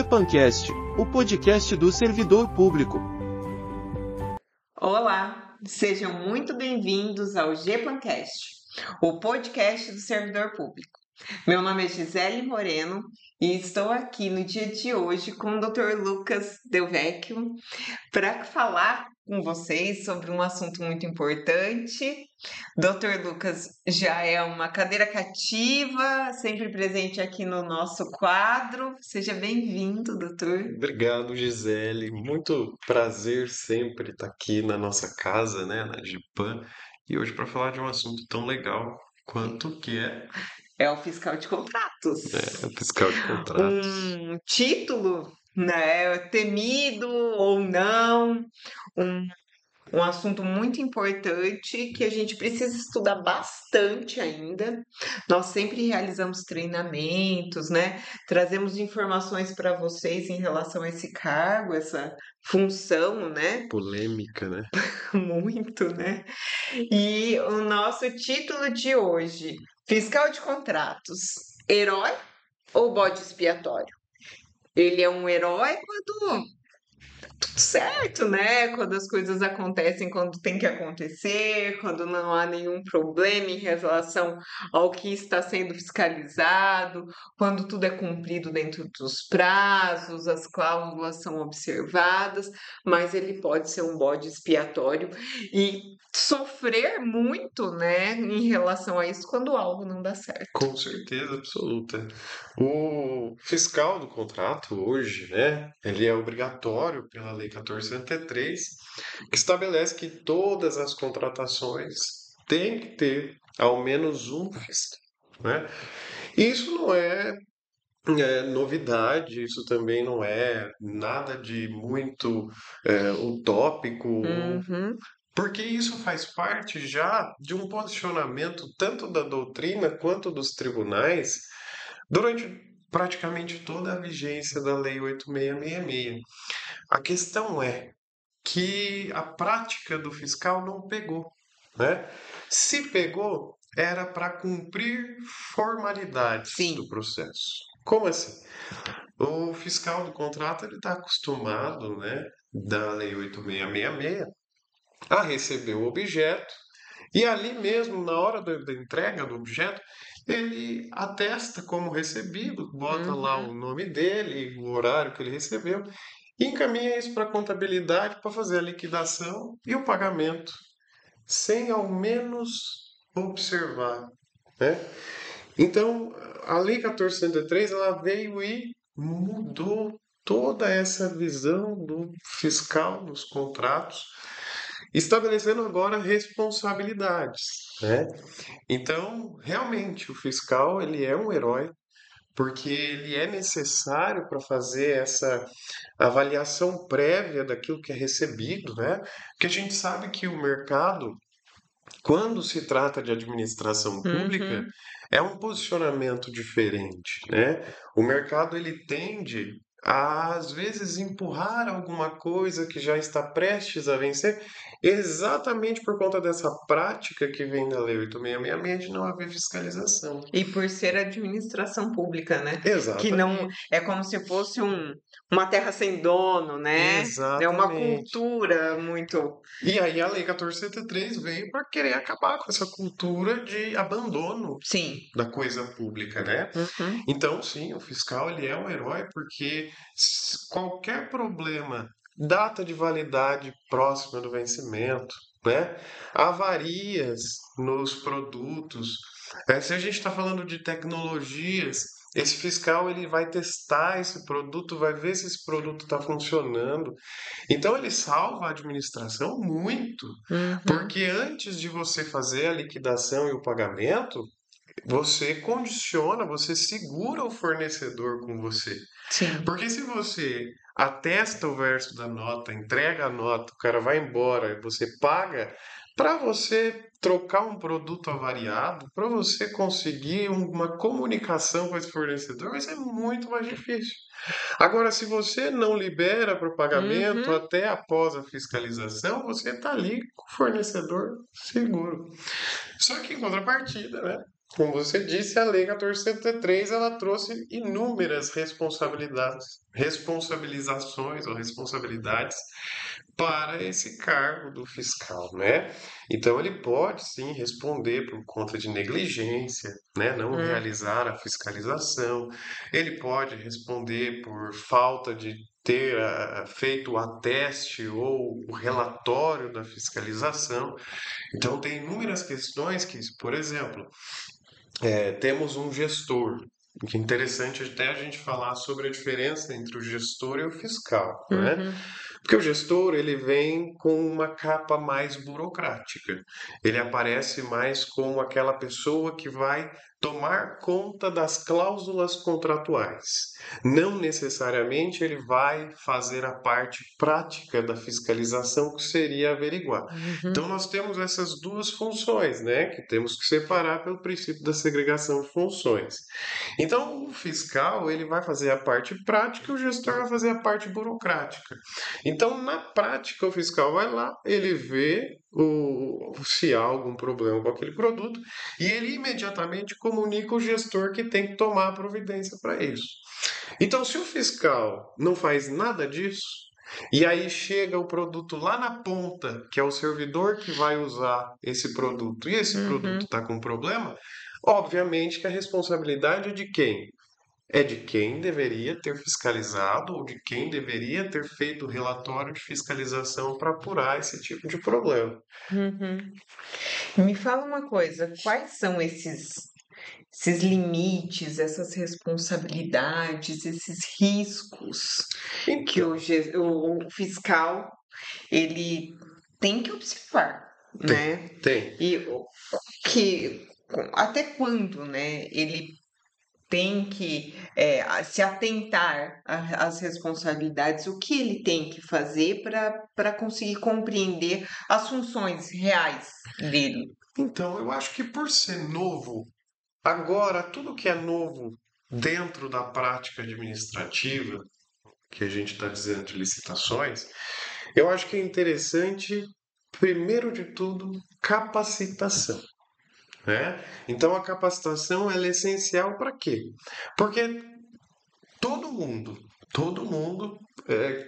GPANcast, o podcast do servidor público. Olá, sejam muito bem-vindos ao GPANcast, o podcast do servidor público. Meu nome é Gisele Moreno e estou aqui no dia de hoje com o Dr. Lucas Delvecchio para falar com vocês sobre um assunto muito importante. Dr. Lucas já é uma cadeira cativa, sempre presente aqui no nosso quadro. Seja bem-vindo, doutor. Obrigado, Gisele. Muito prazer sempre estar aqui na nossa casa, né, na GPAN, e hoje para falar de um assunto tão legal quanto que é o fiscal de contratos. O fiscal de contratos. Um título, né, temido ou não, um assunto muito importante que a gente precisa estudar bastante ainda. Nós sempre realizamos treinamentos, né? Trazemos informações para vocês em relação a esse cargo, essa função, né? Polêmica, né? Muito, né? E o nosso título de hoje, fiscal de contratos, herói ou bode expiatório? Ele é um herói quando tudo certo, né? Quando as coisas acontecem quando tem que acontecer, quando não há nenhum problema em relação ao que está sendo fiscalizado, quando tudo é cumprido dentro dos prazos, as cláusulas são observadas, mas ele pode ser um bode expiatório e sofrer muito, né, em relação a isso quando algo não dá certo. Com certeza absoluta. O fiscal do contrato hoje, né, ele é obrigatório pela Lei 1403, que estabelece que todas as contratações têm que ter ao menos um fiscal, né? Isso não é novidade, isso também não é nada de muito utópico, porque isso faz parte já de um posicionamento tanto da doutrina quanto dos tribunais durante praticamente toda a vigência da Lei 8666. A questão é que a prática do fiscal não pegou, né? Se pegou, era para cumprir formalidades do processo. Como assim? O fiscal do contrato ele está acostumado, né, da Lei 8666, a receber o objeto e ali mesmo, na hora da entrega do objeto, ele atesta como recebido, bota lá o nome dele, o horário que ele recebeu, e encaminha isso para a contabilidade para fazer a liquidação e o pagamento, sem ao menos observar, né? Então, a Lei 1403 ela veio e mudou toda essa visão do fiscal nos contratos, estabelecendo agora responsabilidades, né? Então, realmente, o fiscal ele é um herói, porque ele é necessário para fazer essa avaliação prévia daquilo que é recebido, né? Porque a gente sabe que o mercado, quando se trata de administração pública, é um posicionamento diferente, né? O mercado ele tende a, às vezes, empurrar alguma coisa que já está prestes a vencer, exatamente por conta dessa prática que vem da Lei 8666 de não haver fiscalização. E por ser administração pública, né? Exatamente. Que não é como se fosse uma terra sem dono, né? Exatamente. É uma cultura muito. E aí a Lei 1473 veio para querer acabar com essa cultura de abandono da coisa pública, né? Então, sim, o fiscal ele é um herói porque qualquer problema, data de validade próxima do vencimento, né? Avarias nos produtos. Se a gente está falando de tecnologias, esse fiscal ele vai testar esse produto, vai ver se esse produto está funcionando. Então ele salva a administração muito, porque antes de você fazer a liquidação e o pagamento, você condiciona, você segura o fornecedor com você. Porque se você atesta o verso da nota, entrega a nota, o cara vai embora, você paga, para você trocar um produto avariado, para você conseguir uma comunicação com esse fornecedor, vai ser muito mais difícil. Agora, se você não libera para o pagamento até após a fiscalização, você está ali com o fornecedor seguro. Só que em contrapartida, né? Como você disse, a Lei 1403 ela trouxe inúmeras responsabilizações ou responsabilidades para esse cargo do fiscal, né? Então ele pode sim responder por conta de negligência, né? Não realizar a fiscalização. Ele pode responder por falta de ter feito o ateste ou o relatório da fiscalização. Então tem inúmeras questões que, por exemplo, temos um gestor. Que é interessante até a gente falar sobre a diferença entre o gestor e o fiscal, né? Porque o gestor ele vem com uma capa mais burocrática. Ele aparece mais como aquela pessoa que vai tomar conta das cláusulas contratuais. Não necessariamente ele vai fazer a parte prática da fiscalização, que seria averiguar. Então nós temos essas duas funções, né, que temos que separar pelo princípio da segregação de funções. Então o fiscal ele vai fazer a parte prática e o gestor vai fazer a parte burocrática. Então, na prática, o fiscal vai lá, ele vê se há algum problema com aquele produto e ele imediatamente comunica o gestor que tem que tomar a providência para isso. Então, se o fiscal não faz nada disso, e aí chega o produto lá na ponta, que é o servidor que vai usar esse produto, e esse produto está com problema, obviamente que a responsabilidade é de quem? É de quem deveria ter fiscalizado ou de quem deveria ter feito o relatório de fiscalização para apurar esse tipo de problema. Me fala uma coisa, quais são esses limites, essas responsabilidades, esses riscos que Então, o fiscal ele tem que observar, né? tem. E até quando, né? Ele tem que se atentar às responsabilidades, o que ele tem que fazer para conseguir compreender as funções reais dele. Então, eu acho que por ser novo, agora tudo que é novo dentro da prática administrativa, que a gente está dizendo de licitações, eu acho que é interessante, primeiro de tudo, capacitação. Né? Então a capacitação ela é essencial para quê? Porque todo mundo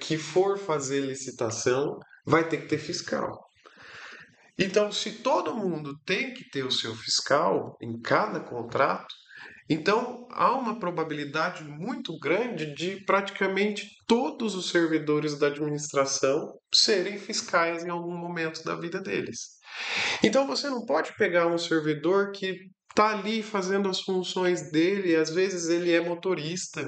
que for fazer licitação vai ter que ter fiscal. Então, se todo mundo tem que ter o seu fiscal em cada contrato, então há uma probabilidade muito grande de praticamente todos os servidores da administração serem fiscais em algum momento da vida deles. Então você não pode pegar um servidor que está ali fazendo as funções dele, às vezes ele é motorista,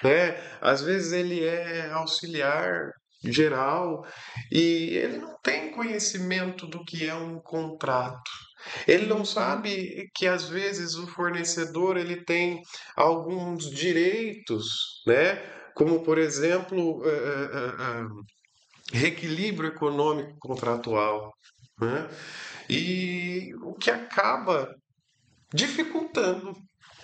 né? Às vezes ele é auxiliar geral e ele não tem conhecimento do que é um contrato. Ele não sabe que às vezes o fornecedor ele tem alguns direitos, né? Como por exemplo, reequilíbrio econômico contratual, né? E o que acaba dificultando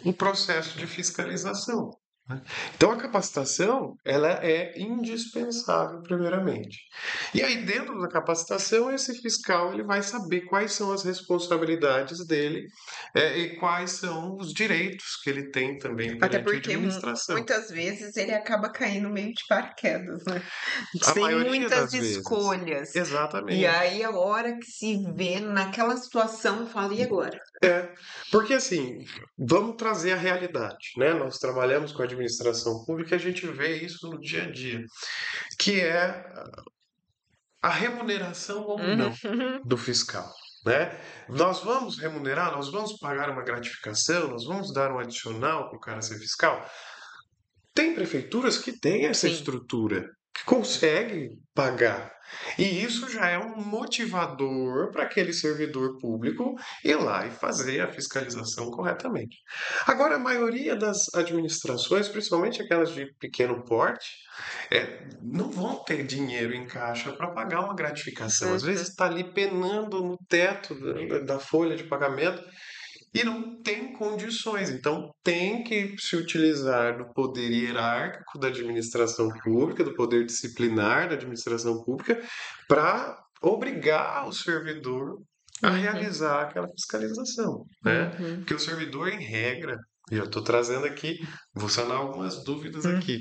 o processo de fiscalização. Né? Então a capacitação ela é indispensável primeiramente. E aí dentro da capacitação esse fiscal ele vai saber quais são as responsabilidades dele e quais são os direitos que ele tem também Até perante a porque administração. muitas vezes ele acaba caindo meio de paraquedas, né? A Sem maioria muitas das vezes. escolhas. E Exatamente. aí a hora que se vê naquela situação, fala, e agora? Porque assim, vamos trazer a realidade, né? Nós trabalhamos com a administração pública e a gente vê isso no dia a dia, que é a remuneração ou não do fiscal, né? Nós vamos remunerar, nós vamos pagar uma gratificação, nós vamos dar um adicional para o cara ser fiscal. Tem prefeituras que têm essa Sim. estrutura, que conseguem pagar. E isso já é um motivador para aquele servidor público ir lá e fazer a fiscalização corretamente. Agora, a maioria das administrações, principalmente aquelas de pequeno porte, não vão ter dinheiro em caixa para pagar uma gratificação. Às vezes está ali penando no teto da folha de pagamento e não tem condições. Então, tem que se utilizar do poder hierárquico da administração pública, do poder disciplinar da administração pública, para obrigar o servidor a realizar aquela fiscalização, né? Porque o servidor, em regra, e eu estou trazendo aqui, vou sanar algumas dúvidas aqui.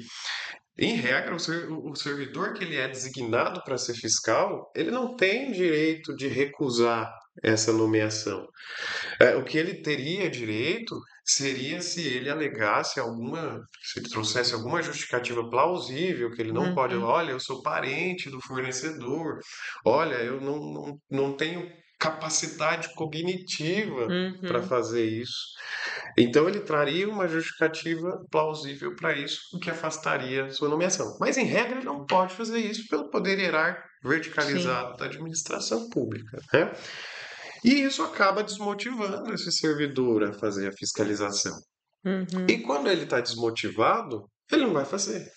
Em regra, o servidor que ele é designado para ser fiscal, ele não tem direito de recusar essa nomeação. O que ele teria direito seria se ele alegasse se ele trouxesse alguma justificativa plausível, que ele não pode, olha, eu sou parente do fornecedor, olha, eu não tenho capacidade cognitiva para fazer isso. Então ele traria uma justificativa plausível para isso, o que afastaria sua nomeação. Mas em regra ele não pode fazer isso pelo poder hierárquico verticalizado da administração pública, né? E isso acaba desmotivando esse servidor a fazer a fiscalização. E quando ele está desmotivado, ele não vai fazer,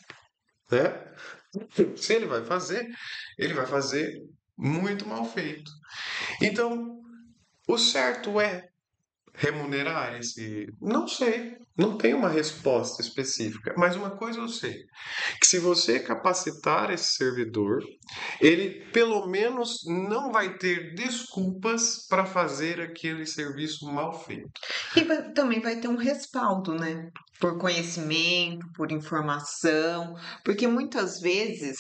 né? Se ele vai fazer muito mal feito. Então, o certo é remunerar esse? Não sei, não tenho uma resposta específica, mas uma coisa eu sei, que se você capacitar esse servidor, ele pelo menos não vai ter desculpas para fazer aquele serviço mal feito. E também vai ter um respaldo, né? Por conhecimento, por informação, porque muitas vezes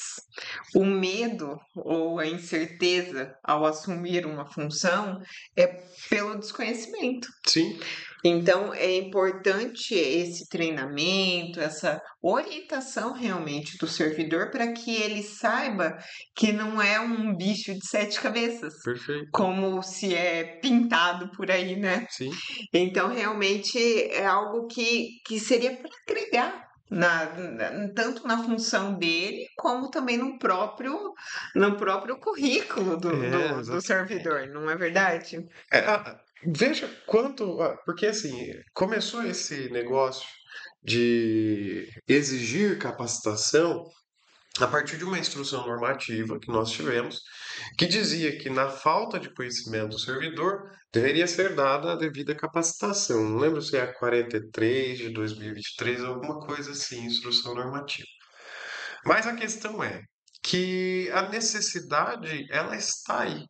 o medo ou a incerteza ao assumir uma função é pelo desconhecimento. Sim. Então, é importante esse treinamento, essa orientação realmente do servidor para que ele saiba que não é um bicho de 7 cabeças, Perfeito. como se é pintado por aí, né? Sim. Então, realmente é algo que seria para agregar. Tanto na função dele, como também no próprio currículo do servidor, não é verdade? Veja quanto. Porque assim, começou esse negócio de exigir capacitação a partir de uma instrução normativa que nós tivemos, que dizia que na falta de conhecimento do servidor deveria ser dada a devida capacitação. Não lembro se é a 43 de 2023, alguma coisa assim, instrução normativa. Mas a questão é que a necessidade, ela está aí.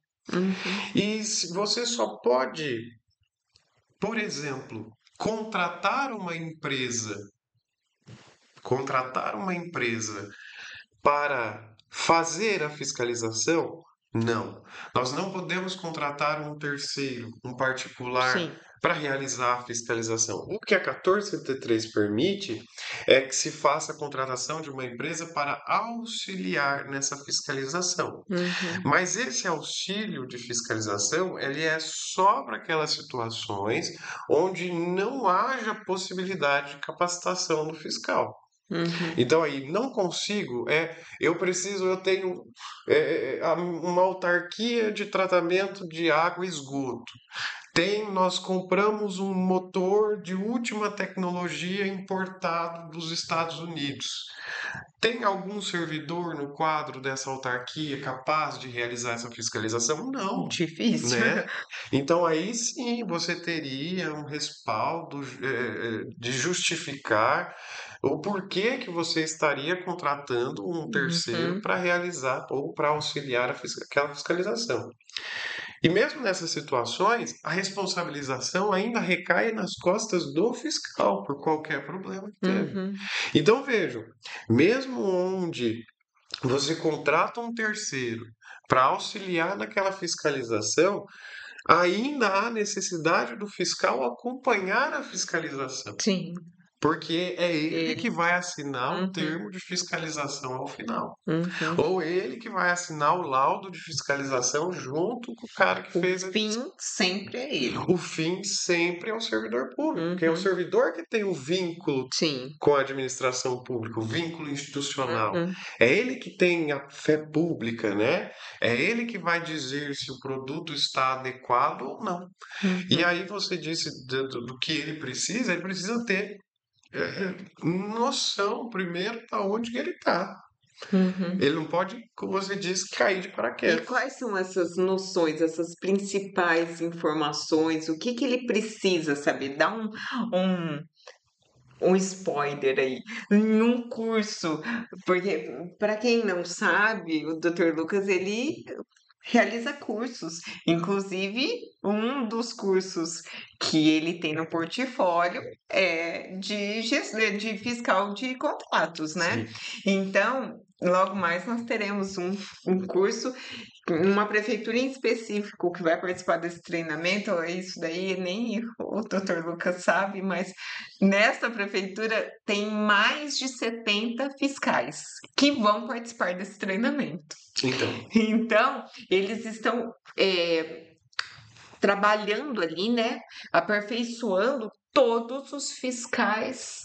E você só pode, por exemplo, contratar uma empresa para fazer a fiscalização? Não. Nós não podemos contratar um terceiro, um particular, Sim. para realizar a fiscalização. O que a 1473 permite é que se faça a contratação de uma empresa para auxiliar nessa fiscalização. Mas esse auxílio de fiscalização, ele é só para aquelas situações onde não haja possibilidade de capacitação do fiscal. Então aí, não consigo, eu tenho uma autarquia de tratamento de água e esgoto. Nós compramos um motor de última tecnologia importado dos Estados Unidos. Tem algum servidor no quadro dessa autarquia capaz de realizar essa fiscalização? Não. Difícil. Né? Então aí sim você teria um respaldo de justificar o porquê que você estaria contratando um terceiro para realizar ou para auxiliar aquela fiscalização. E mesmo nessas situações, a responsabilização ainda recai nas costas do fiscal por qualquer problema que teve. Então vejam, mesmo onde você contrata um terceiro para auxiliar naquela fiscalização, ainda há necessidade do fiscal acompanhar a fiscalização. Sim. Porque é ele que vai assinar o termo de fiscalização ao final. Ou ele que vai assinar o laudo de fiscalização junto com o cara que fez a fiscalização. O fim sempre é ele. O fim sempre é o servidor público, porque é o servidor que tem o vínculo com a administração pública, o vínculo institucional. É ele que tem a fé pública, né? É ele que vai dizer se o produto está adequado ou não. E aí você disse do que ele precisa ter noção primeiro de onde que ele está. Ele não pode, como você disse, cair de paraquedas. E quais são essas noções, essas principais informações? O que ele precisa saber? Dá um spoiler aí. Em um curso, porque para quem não sabe, o Dr. Lucas, ele realiza cursos. Inclusive, um dos cursos que ele tem no portfólio é de fiscal de contratos, né? Sim. Então, logo mais nós teremos um curso, uma prefeitura em específico que vai participar desse treinamento. Isso daí nem o doutor Lucas sabe, mas nesta prefeitura tem mais de 70 fiscais que vão participar desse treinamento. Então, eles estão trabalhando ali, né? Aperfeiçoando todos os fiscais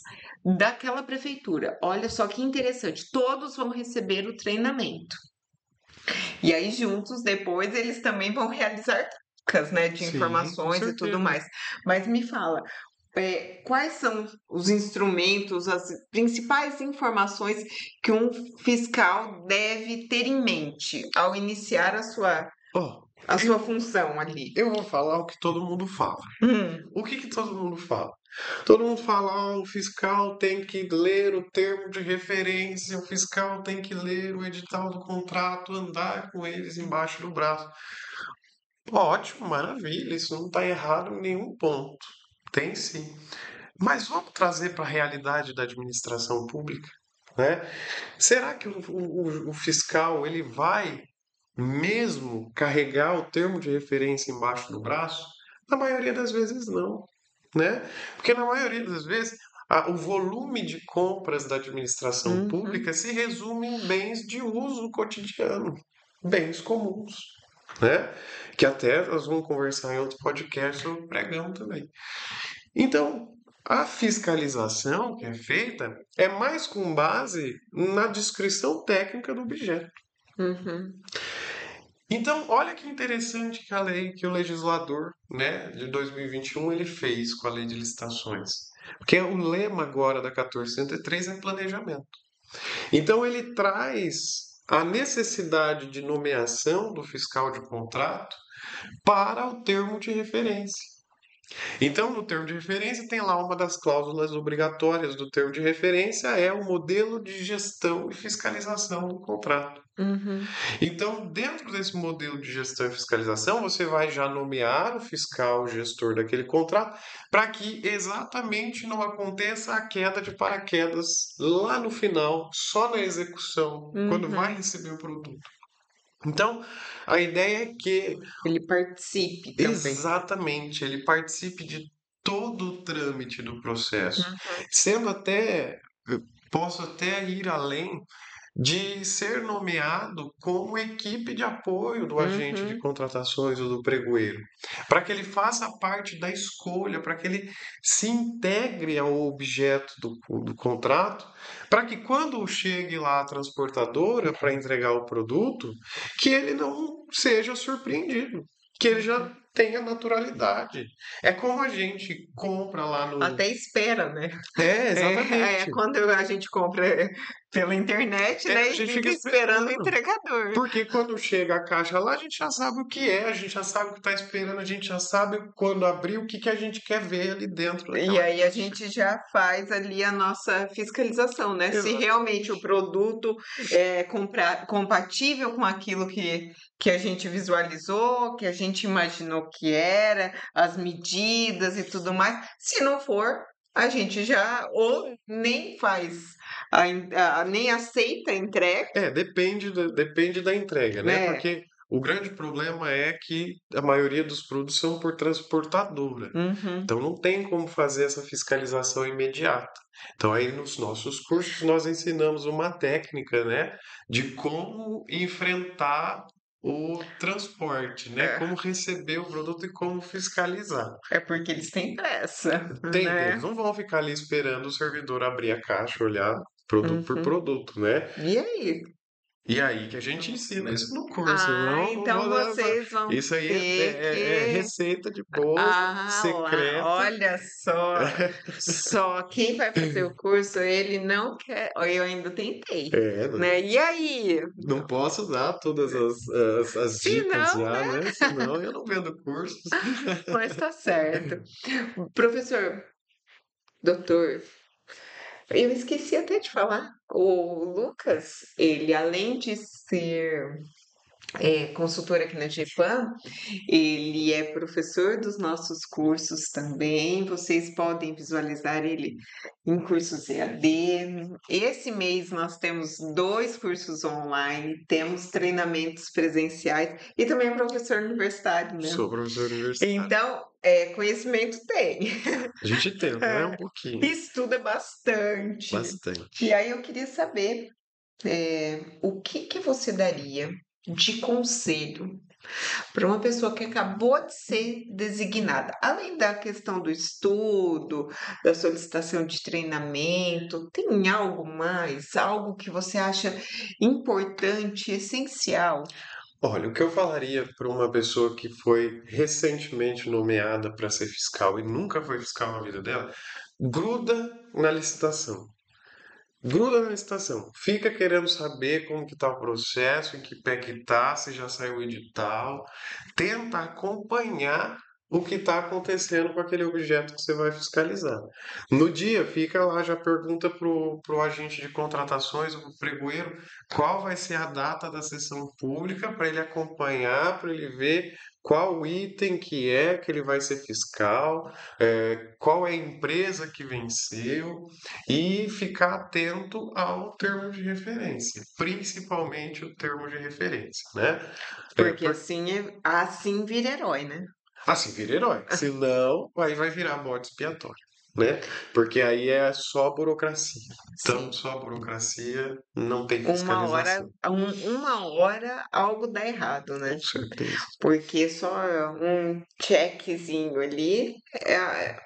daquela prefeitura. Olha só que interessante, todos vão receber o treinamento. E aí, juntos, depois, eles também vão realizar trocas, né, de Sim, com informações e tudo certeza. mais. Mas me fala, quais são os instrumentos, as principais informações que um fiscal deve ter em mente ao iniciar Ó, a sua função ali? eu vou falar o que todo mundo fala. Hum, O que todo mundo fala? Todo mundo fala, o fiscal tem que ler o termo de referência, o fiscal tem que ler o edital do contrato, andar com eles embaixo do braço. Ótimo, maravilha, isso não está errado em nenhum ponto. Tem sim. Mas vamos trazer para a realidade da administração pública, né? Será que o fiscal ele vai mesmo carregar o termo de referência embaixo do braço? Na maioria das vezes não, né? Porque na maioria das vezes o volume de compras da administração uhum. pública se resume em bens de uso cotidiano, bens comuns, né? Que até nós vamos conversar em outro podcast sobre pregão também. Então, a fiscalização que é feita é mais com base na descrição técnica do objeto. Uhum. Então, olha que interessante que a lei, que o legislador, né, de 2021 ele fez com a lei de licitações. Porque o lema agora da 1403 é planejamento. Então, ele traz a necessidade de nomeação do fiscal de contrato para o termo de referência. Então, no termo de referência, tem lá uma das cláusulas obrigatórias do termo de referência, é o modelo de gestão e fiscalização do contrato. Uhum. Então, dentro desse modelo de gestão e fiscalização, você vai já nomear o fiscal o gestor daquele contrato para que exatamente não aconteça a queda de paraquedas lá no final, só na execução, quando vai receber o produto. Então, a ideia é que Ele participe também. exatamente ele participe de todo o trâmite do processo, Uhum. sendo até, posso até ir além de ser nomeado como equipe de apoio do agente de Uhum. contratações ou do pregoeiro, para que ele faça parte da escolha, para que ele se integre ao objeto do contrato, para que quando chegue lá a transportadora para entregar o produto, que ele não seja surpreendido, que ele já tenha naturalidade. É como a gente compra lá no. Até espera, né? Exatamente. Quando a gente compra pela internet, né? A E gente fica fica esperando o esperando. entregador. Porque quando chega a caixa lá, a gente já sabe o que é, a gente já sabe o que está esperando, a gente já sabe quando abrir o que a gente quer ver ali dentro E daquela aí a caixa. gente já faz ali a nossa fiscalização, né? Se realmente o produto é compatível com aquilo que a gente visualizou, que a gente imaginou que era, as medidas e tudo mais. Se não for, a gente já ou nem faz, nem aceita a entrega, Depende da entrega, né? né? Porque o grande problema é que a maioria dos produtos são por transportadora. Uhum. Então não tem como fazer essa fiscalização imediata. Então aí nos nossos cursos nós ensinamos uma técnica, né, de como enfrentar o transporte, né? É, Como receber o produto e como fiscalizar. é porque eles têm pressa, Eles né? não vão ficar ali esperando o servidor abrir a caixa, olhar produto por Uhum. produto, né? E aí? E aí que a gente ensina isso no curso, Ah, não então vou dar vocês vão isso aí ter é que. receita de bolo, Ah, lá, secreta. olha só. Só quem vai fazer o curso, ele não quer. Eu ainda tentei, É, né? E aí? não posso dar todas as Se dicas não, já, né? né? Senão eu não vendo cursos. Mas tá certo. Professor, doutor, eu esqueci até de falar. O Lucas, ele além de ser consultor aqui na GEPAM, ele é professor dos nossos cursos também. Vocês podem visualizar ele em cursos EAD. Esse mês nós temos 2 cursos online, temos treinamentos presenciais e também é professor universitário, né? Sou professor universitário. Então, conhecimento tem. A gente tenta, né? Um pouquinho. Estuda bastante. Bastante. E aí eu queria saber o que você daria de conselho para uma pessoa que acabou de ser designada, além da questão do estudo, da solicitação de treinamento, tem algo mais, algo que você acha importante, essencial? Olha, o que eu falaria para uma pessoa que foi recentemente nomeada para ser fiscal e nunca foi fiscal na vida dela, gruda na licitação. Gruda na licitação. Fica querendo saber como que está o processo, em que pé que está, se já saiu o edital. Tenta acompanhar o que está acontecendo com aquele objeto que você vai fiscalizar. No dia, fica lá, já pergunta pro agente de contratações, o pregoeiro, qual vai ser a data da sessão pública para ele acompanhar, para ele ver qual item que é que ele vai ser fiscal, qual é a empresa que venceu e ficar atento ao termo de referência, principalmente o termo de referência, né? Porque assim vira herói, né? Assim vira herói. Senão, aí vai virar bode expiatório, né? Porque aí é só burocracia. Então, Sim. só burocracia não tem Uma hora, fiscalização. uma hora algo dá errado, né? Com certeza. Porque só um checkzinho ali,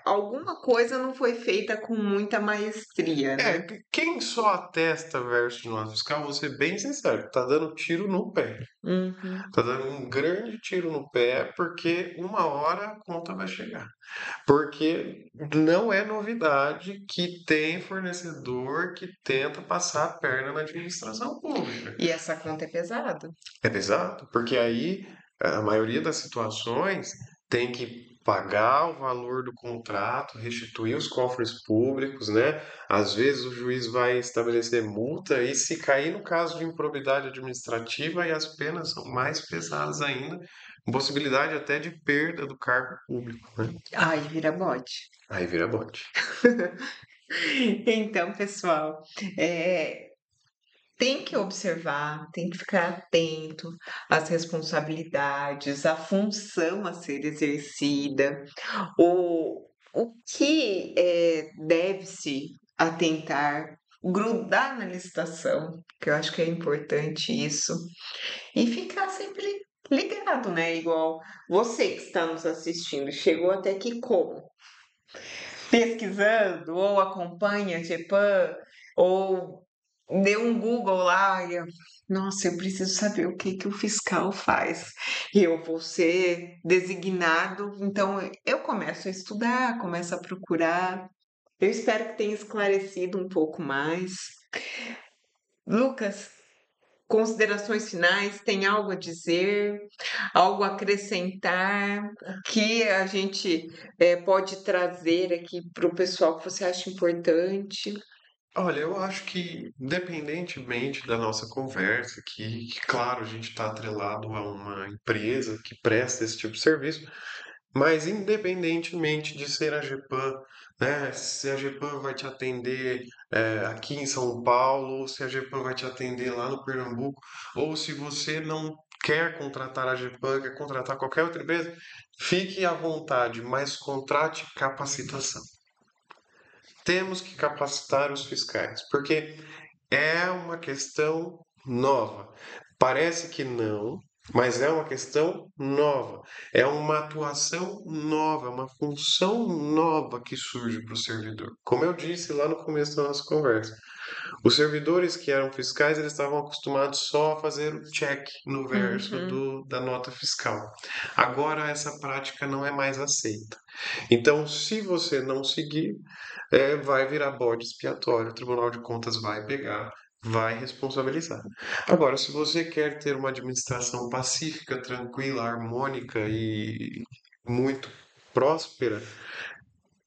alguma coisa não foi feita com muita maestria, né? Quem só atesta versus nota fiscal, vou ser bem sincero, tá dando tiro no pé. Uhum. Tá dando um grande tiro no pé, porque uma hora a conta vai chegar. Porque não é novidade que tem fornecedor que tenta passar a perna na administração pública. E essa conta é pesada. É pesado, porque aí a maioria das situações tem que pagar o valor do contrato, restituir os cofres públicos, né? Às vezes o juiz vai estabelecer multa e se cair no caso de improbidade administrativa, aí as penas são mais pesadas ainda, com possibilidade até de perda do cargo público, né? Ai, vira bode. Aí vira bote. Então, pessoal, tem que observar, tem que ficar atento às responsabilidades, à função a ser exercida, o que deve-se atentar, grudar na licitação, que eu acho que é importante isso, e ficar sempre ligado, né? Igual você que está nos assistindo, chegou até aqui como? Pesquisando, ou acompanha a GEPAM, ou deu um Google lá e nossa, eu preciso saber o que o fiscal faz. E eu vou ser designado, então eu começo a estudar, começo a procurar. Eu espero que tenha esclarecido um pouco mais. Lucas, considerações finais, tem algo a dizer, algo a acrescentar, que a gente pode trazer aqui para o pessoal que você acha importante? Olha, eu acho que, independentemente da nossa conversa que claro, a gente está atrelado a uma empresa que presta esse tipo de serviço, mas independentemente de ser a GEPAM, né, se a GEPAM vai te atender aqui em São Paulo, ou se a GEPAM vai te atender lá no Pernambuco, ou se você não quer contratar a GEPAM, quer contratar qualquer outra empresa, fique à vontade, mas contrate capacitação. Temos que capacitar os fiscais, porque é uma questão nova. Parece que não, mas é uma questão nova. É uma atuação nova, uma função nova que surge para o servidor. Como eu disse lá no começo da nossa conversa, os servidores que eram fiscais, eles estavam acostumados só a fazer o check no verso da nota fiscal. Agora essa prática não é mais aceita. Então, se você não seguir, vai virar bode expiatório. O Tribunal de Contas vai pegar, vai responsabilizar. Agora, se você quer ter uma administração pacífica, tranquila, harmônica e muito próspera,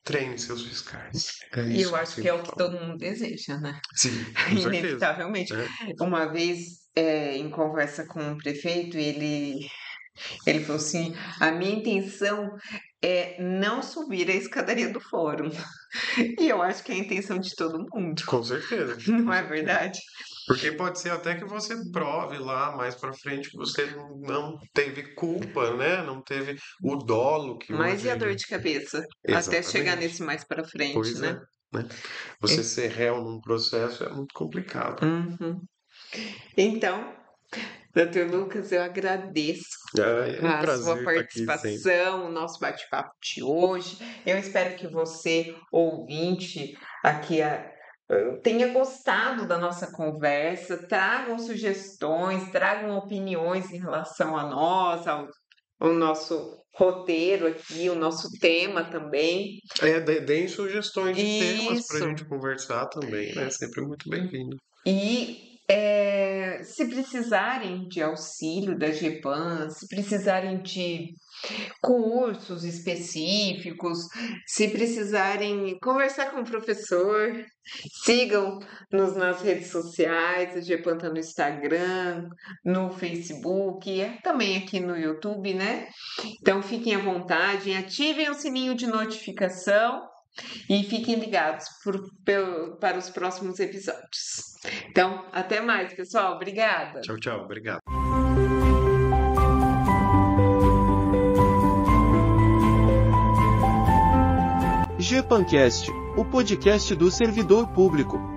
treine seus fiscais. É E isso eu que eu acho que é sempre o que falo. todo mundo deseja, né? Sim, com certeza. Inevitavelmente. Né? Uma vez em conversa com o prefeito, ele falou assim: a minha intenção é não subir a escadaria do fórum. E eu acho que é a intenção de todo mundo. Com certeza. Não é verdade? Porque pode ser até que você prove lá mais pra frente que você não teve culpa, né? Não teve o dolo que Mas hoje... e a dor de cabeça? Até chegar Exatamente. nesse mais para frente, Pois né? é, né? Você ser réu num processo é muito complicado. Uhum. Então, Dr. Lucas, eu agradeço É um a sua prazer estar aqui sempre. participação, o nosso bate-papo de hoje. Eu espero que você, ouvinte, aqui tenha gostado da nossa conversa. Tragam sugestões, tragam opiniões em relação a nós, ao nosso roteiro aqui, o nosso tema também. Deem sugestões de temas para a Isso. gente conversar também, né? Sempre muito bem-vindo. E se precisarem de auxílio da GEPAN, se precisarem de cursos específicos, se precisarem conversar com o professor, sigam-nos nas redes sociais, a GEPAN está no Instagram, no Facebook, também aqui no YouTube, né? Então fiquem à vontade, ativem o sininho de notificação e fiquem ligados para os próximos episódios. Então, até mais, pessoal. Obrigada. Tchau, tchau. Obrigado. GEPANcast, o podcast do servidor público.